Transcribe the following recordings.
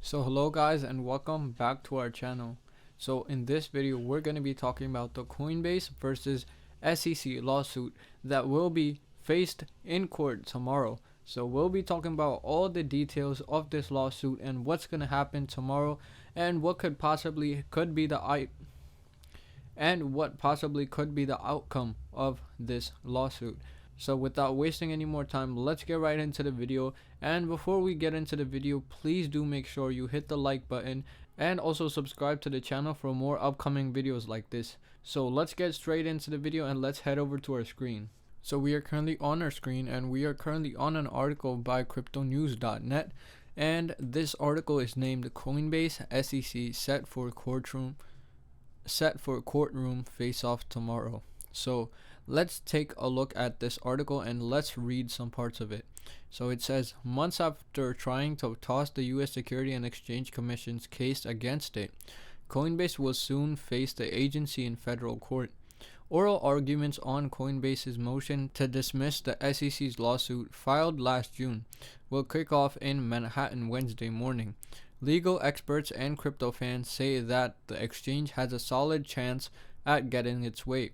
So hello guys and welcome back to our channel. So in this video we're going to be talking about the Coinbase versus SEC lawsuit that will be faced in court tomorrow. So we'll be talking about all the details of this lawsuit and what's going to happen tomorrow and what possibly could be the outcome of this lawsuit. So without wasting any more time, let's get right into the video. And before we get into the video, please do make sure you hit the like button and also subscribe to the channel for more upcoming videos like this. So let's get straight into the video and let's head over to our screen. So we are currently on our screen and we are currently on an article by cryptonews.net, and this article is named Coinbase SEC set for courtroom face-off tomorrow. So let's take a look at this article and let's read some parts of it. So it says, months after trying to toss the U.S. Securities and Exchange Commission's case against it, Coinbase will soon face the agency in federal court. Oral arguments on Coinbase's motion to dismiss the SEC's lawsuit filed last June will kick off in Manhattan Wednesday morning. Legal experts and crypto fans say that the exchange has a solid chance at getting its way.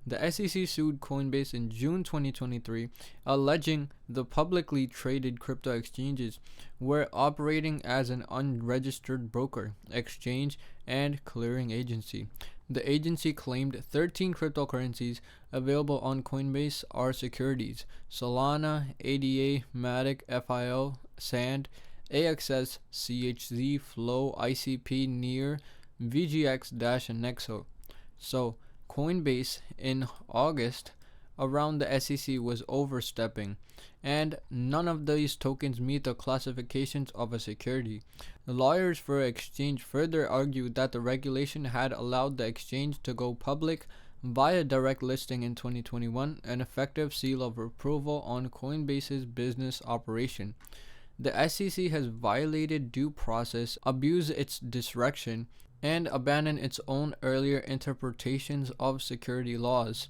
The SEC sued Coinbase in June 2023, alleging the publicly traded crypto exchanges were operating as an unregistered broker, exchange, and clearing agency. The agency claimed 13 cryptocurrencies available on Coinbase are securities: Solana, ADA, Matic, FIL, SAND, AXS, CHZ, Flow, ICP, Near, VGX- and Nexo. So Coinbase in August around the SEC was overstepping, and none of these tokens meet the classifications of a security. The lawyers for exchange further argued that the regulation had allowed the exchange to go public via direct listing in 2021, an effective seal of approval on Coinbase's business operation. The SEC has violated due process, abused its discretion, and abandoned its own earlier interpretations of security laws,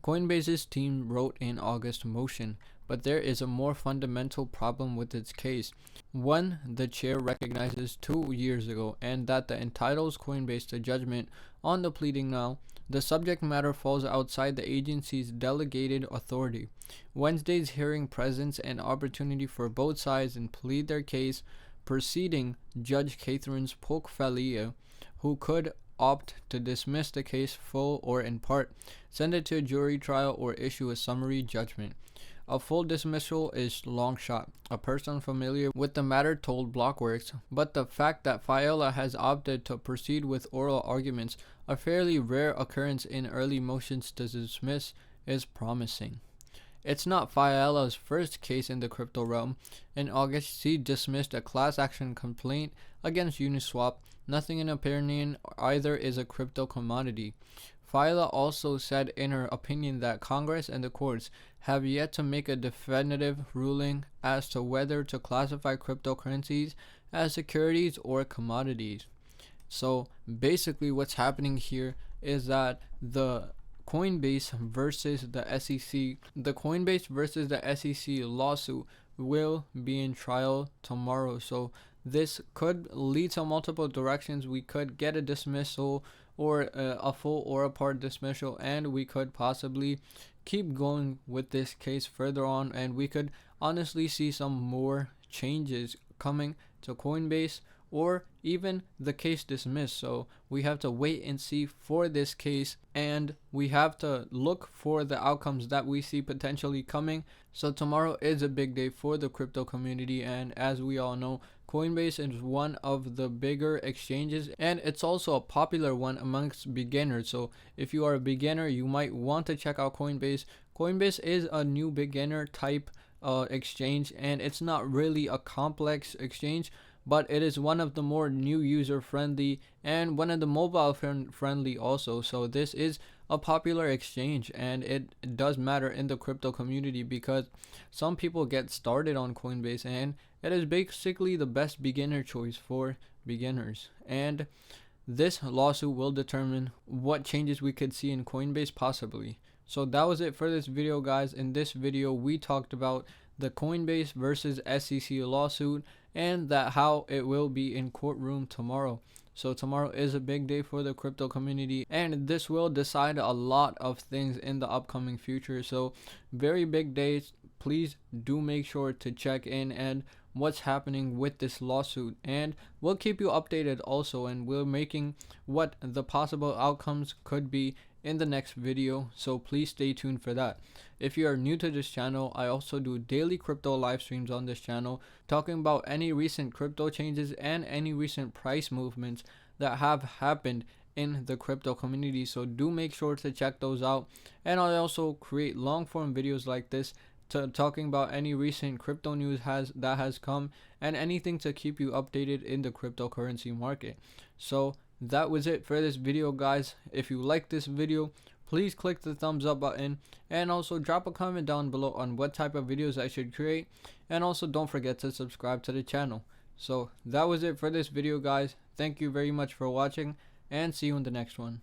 Coinbase's team wrote in August motion. But there is a more fundamental problem with its case, one the chair recognizes 2 years ago, and that entitles Coinbase to judgment on the pleading now. The subject matter falls outside the agency's delegated authority. Wednesday's hearing presents an opportunity for both sides to plead their case, preceding Judge Catherine's Polk-Falia, who could opt to dismiss the case full or in part, send it to a jury trial, or issue a summary judgment. A full dismissal is long shot, a person familiar with the matter told Blockworks, but the fact that Failla has opted to proceed with oral arguments, a fairly rare occurrence in early motions to dismiss, is promising. It's not Failla's first case in the crypto realm. In August, she dismissed a class action complaint against Uniswap. Nothing in opinion either is a crypto commodity. Failla also said in her opinion that Congress and the courts have yet to make a definitive ruling as to whether to classify cryptocurrencies as securities or commodities. So basically what's happening here is that the Coinbase versus the SEC lawsuit will be in trial tomorrow. So this could lead to multiple directions. We could get a dismissal, or a full or a part dismissal, and we could possibly keep going with this case further on, and we could honestly see some more changes coming to Coinbase, or even the case dismissed. So we have to wait and see for this case, and we have to look for the outcomes that we see potentially coming. So tomorrow is a big day for the crypto community, and as we all know, Coinbase is one of the bigger exchanges, and it's also a popular one amongst beginners. So if you are a beginner, you might want to check out Coinbase. Coinbase is a new beginner type exchange, and it's not really a complex exchange, but it is one of the more new user friendly and one of the mobile friendly also. So this is a popular exchange, and it does matter in the crypto community because some people get started on Coinbase, and it is basically the best beginner choice for beginners. And this lawsuit will determine what changes we could see in Coinbase possibly. So that was it for this video, guys. In this video we talked about the Coinbase versus SEC lawsuit, and that how it will be in courtroom tomorrow. So tomorrow is a big day for the crypto community, and this will decide a lot of things in the upcoming future. So very big days. Please do make sure to check in and what's happening with this lawsuit, and we'll keep you updated also, and we're making what the possible outcomes could be in the next video, so please stay tuned for that. If you are new to this channel, I also do daily crypto live streams on this channel, talking about any recent crypto changes and any recent price movements that have happened in the crypto community. So do make sure to check those out. And I also create long form videos like this, talking about any recent crypto news that has come, and anything to keep you updated in the cryptocurrency market. So that was it for this video, guys. If you like this video, please click the thumbs up button, and also drop a comment down below on what type of videos I should create, and also don't forget to subscribe to the channel. So that was it for this video, guys. Thank you very much for watching, and see you in the next one.